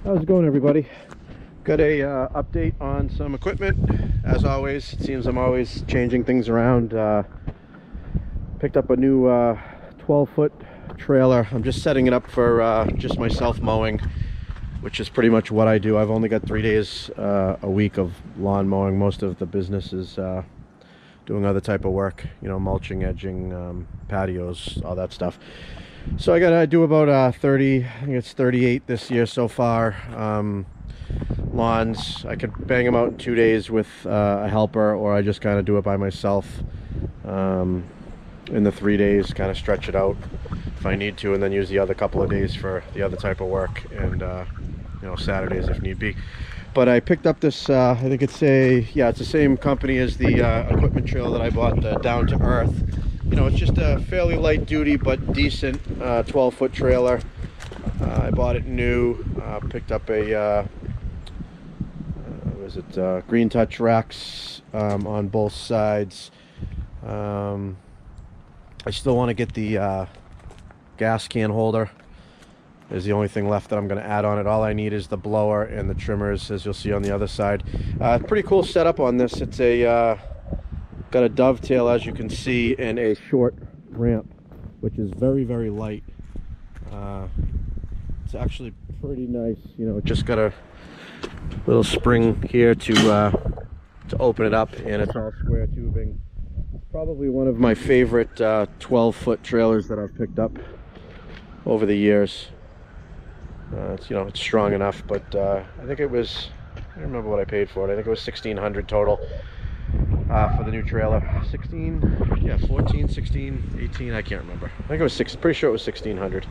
How's it going, everybody? Got a update on some equipment. As always, it seems I'm always changing things around. Picked up a new 12-foot trailer. I'm just setting it up for just myself mowing, which is pretty much what I do. I've only got 3 days a week of lawn mowing. Most of the business is doing other type of work, you know, mulching, edging, patios, all that stuff. So I gotta do about 30, I think it's 38 this year so far. Lawns, I could bang them out in 2 days with a helper, or I just kind of do it by myself in the 3 days, kind of stretch it out if I need to, and then use the other couple of days for the other type of work, and you know, Saturdays if need be. But I picked up this, I think it's it's the same company as the equipment trailer that I bought, the Down to Earth. You know, it's just a fairly light duty but decent 12-foot trailer. I bought it new. Picked up a green touch racks on both sides. I still want to get the gas can holder. Is the only thing left that I'm going to add on it. All I need is the blower and the trimmers, as you'll see on the other side. Pretty cool setup on this. It's a got a dovetail, as you can see, and a short ramp, which is very light. It's actually pretty nice. You know, it just got a little spring here to open it up, and it's all square tubing. It's probably one of my favorite 12-foot trailers that I've picked up over the years. It's, you know, it's strong enough, but I think it was, I don't remember what I paid for it. I think it was $1,600 total for the new trailer. 14, 16, 18, I can't remember. I think it was pretty sure it was $1,600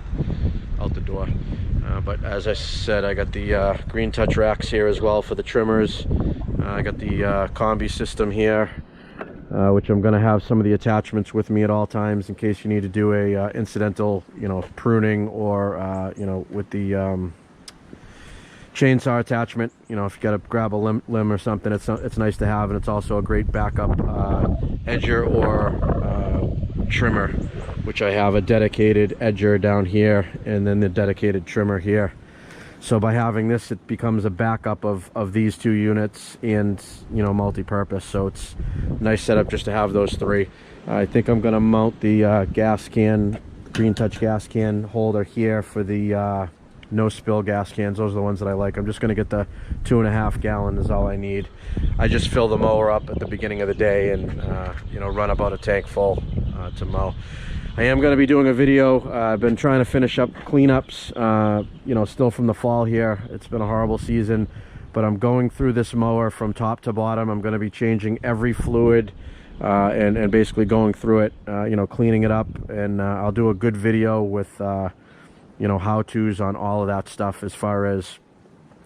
out the door. But as I said, I got the green touch racks here as well for the trimmers. I got the combi system here, which I'm going to have some of the attachments with me at all times in case you need to do a incidental, you know, pruning, or you know, with the chainsaw attachment. You know, if you got to grab a limb or something, it's nice to have, and it's also a great backup edger or trimmer, which I have a dedicated edger down here and then the dedicated trimmer here. So by having this, it becomes a backup of these two units, and, you know, multi-purpose. So it's a nice setup just to have those three. I think I'm going to mount the gas can, green touch gas can holder here for the no spill gas cans. Those are the ones that I like. I'm just going to get the 2.5 gallon is all I need. I just fill the mower up at the beginning of the day and you know, run about a tank full to mow. I am going to be doing a video. I've been trying to finish up cleanups, you know, still from the fall here. It's been a horrible season, but I'm going through this mower from top to bottom. I'm going to be changing every fluid and basically going through it, you know, cleaning it up, and I'll do a good video with you know, how-tos on all of that stuff, as far as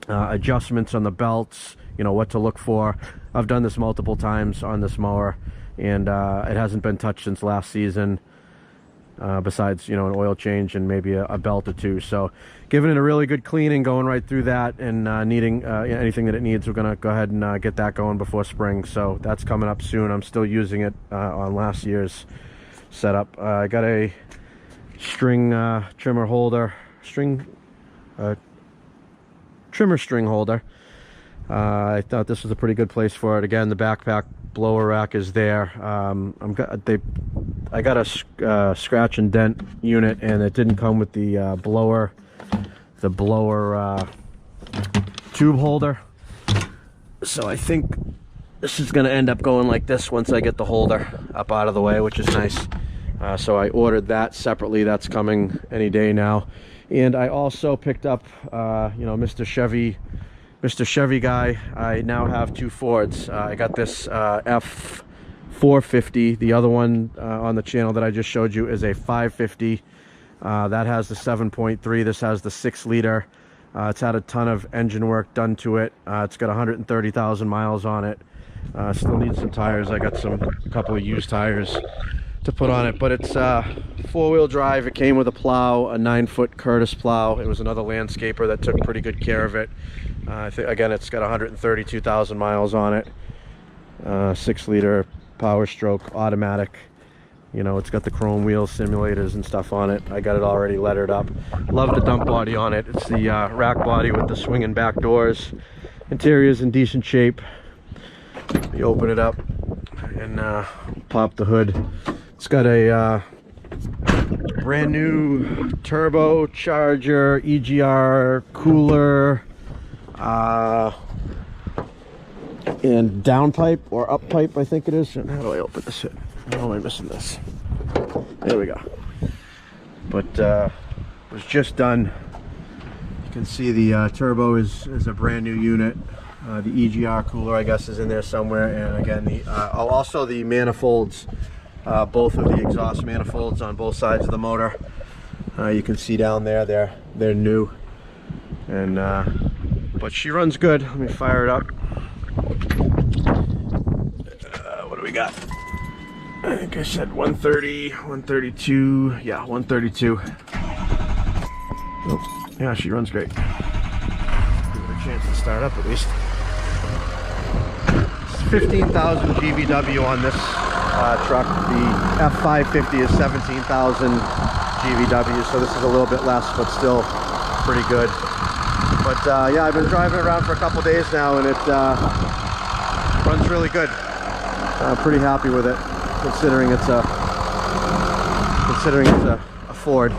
adjustments on the belts, you know, what to look for. I've done this multiple times on this mower, and it hasn't been touched since last season, besides, you know, an oil change and maybe a belt or two. So giving it a really good cleaning, going right through that, and needing anything that it needs, we're gonna go ahead and get that going before spring. So that's coming up soon. I'm still using it on last year's setup. I got a string trimmer holder, trimmer string holder. I thought this was a pretty good place for it. Again, the backpack blower rack is there. I got a scratch and dent unit, and it didn't come with the blower tube holder. So I think this is going to end up going like this once I get the holder up out of the way, which is nice. So I ordered that separately. That's coming any day now. And I also picked up, you know, Mr. Chevy guy. I now have two Fords. I got this F450. The other one on the channel that I just showed you is a 550. That has the 7.3. This has the 6-liter. It's had a ton of engine work done to it. It's got 130,000 miles on it. Still needs some tires. I got a couple of used tires to put on it, but it's 4-wheel drive. It came with a plow, a 9-foot Curtis plow. It was another landscaper that took pretty good care of it. I think, again, it's got 132,000 miles on it. 6-liter Power Stroke automatic. You know, it's got the chrome wheel simulators and stuff on it. I got it already lettered up. Love the dump body on it. It's the rack body with the swinging back doors. Interior's in decent shape. You open it up and pop the hood. It's got a brand new turbocharger, EGR cooler, and down pipe or up pipe, I think it is. How do I open this? How am I missing this? There we go. But was just done. You can see the turbo is a brand new unit. The EGR cooler, I guess, is in there somewhere, and again, the also the manifolds, both of the exhaust manifolds on both sides of the motor. You can see down there, they're new, and but she runs good. Let me fire it up. What do we got? I think I said 130, 132. Yeah, 132. Oh, yeah, she runs great. Give it a chance to start up at least. 15,000 GVW on this truck. The F550 is 17,000 GVW, so this is a little bit less, but still pretty good. But yeah, I've been driving around for a couple days now, and it runs really good. I'm pretty happy with it, considering it's a Ford.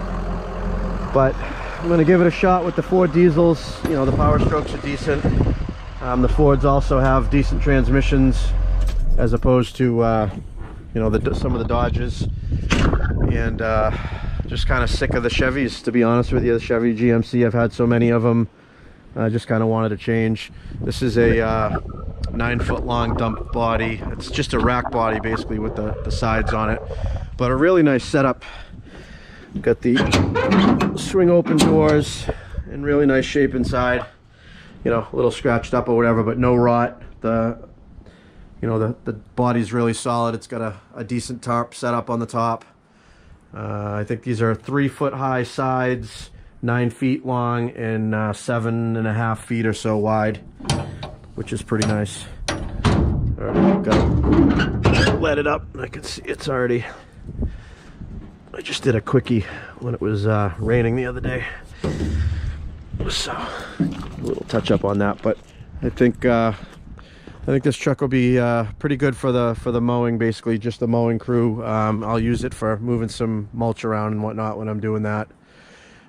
But I'm going to give it a shot with the Ford diesels. You know, the power strokes are decent. The Fords also have decent transmissions as opposed to you know, some of the Dodges, and just kind of sick of the Chevys, to be honest with you. The Chevy GMC, I've had so many of them, I just kind of wanted to change. This is a 9-foot long dump body. It's just a rack body basically with the sides on it, but a really nice setup. Got the swing open doors in really nice shape inside. You know, a little scratched up or whatever, but no rot. The body's really solid. It's got a decent tarp setup on the top. I think these are 3-foot high sides, 9 feet long, and 7.5 feet or so wide, which is pretty nice. Alright, got to let it up. I can see it's already. I just did a quickie when it was raining the other day, so a little touch up on that. But I think this truck will be pretty good for the mowing, basically just the mowing crew. I'll use it for moving some mulch around and whatnot when I'm doing that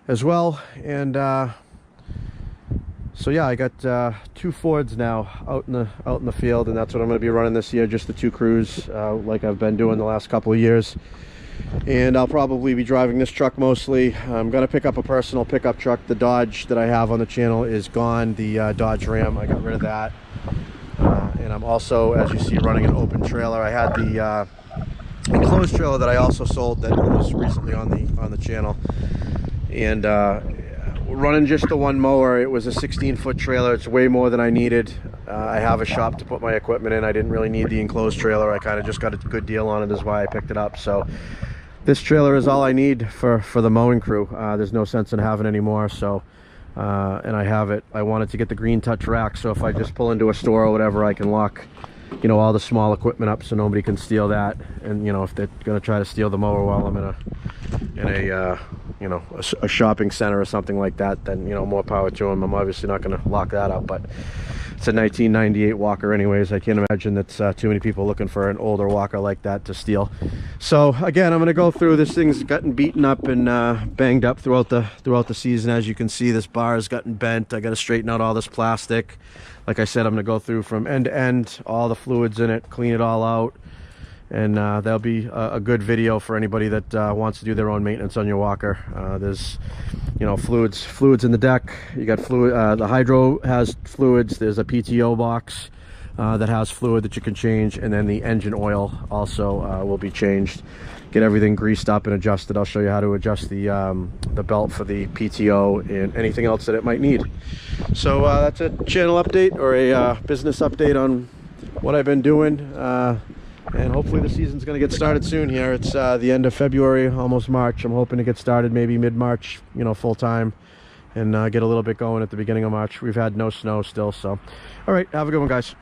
as well. And so yeah, I got 2 Fords now out in the field, and that's what I'm going to be running this year, just the 2 crews, like I've been doing the last couple of years. And I'll probably be driving this truck mostly. I'm going to pick up a personal pickup truck. The Dodge that I have on the channel is gone, the Dodge Ram. I got rid of that. And I'm also, as you see, running an open trailer. I had the enclosed trailer that I also sold that was recently on the channel, and running just the one mower. It was a 16-foot trailer. It's way more than I needed. I have a shop to put my equipment in. I didn't really need the enclosed trailer. I kind of just got a good deal on it, is why I picked it up. So this trailer is all I need for the mowing crew. There's no sense in having any more. So and I have it. I wanted to get the green touch rack, so if I just pull into a store or whatever, I can lock, you know, all the small equipment up so nobody can steal that. And you know, if they're going to try to steal the mower while I'm in a you know, a shopping center or something like that, then, you know, more power to them. I'm obviously not going to lock that up, but it's a 1998 Walker anyways. I can't imagine that's too many people looking for an older Walker like that to steal. So again, I'm going to go through. This thing's gotten beaten up and banged up throughout the season. As you can see, this bar has gotten bent. I got to straighten out all this plastic. Like I said, I'm going to go through from end to end, all the fluids in it, clean it all out. And that'll be a good video for anybody that wants to do their own maintenance on your Walker. There's, you know, fluids in the deck. You got fluid. The hydro has fluids. There's a PTO box that has fluid that you can change, and then the engine oil also will be changed. Get everything greased up and adjusted. I'll show you how to adjust the belt for the PTO and anything else that it might need. So that's a channel update, or a business update on what I've been doing. And hopefully the season's going to get started soon here. It's the end of February, almost March. I'm hoping to get started maybe mid-March, you know, full time, and get a little bit going at the beginning of March. We've had no snow still, so. All right, have a good one, guys.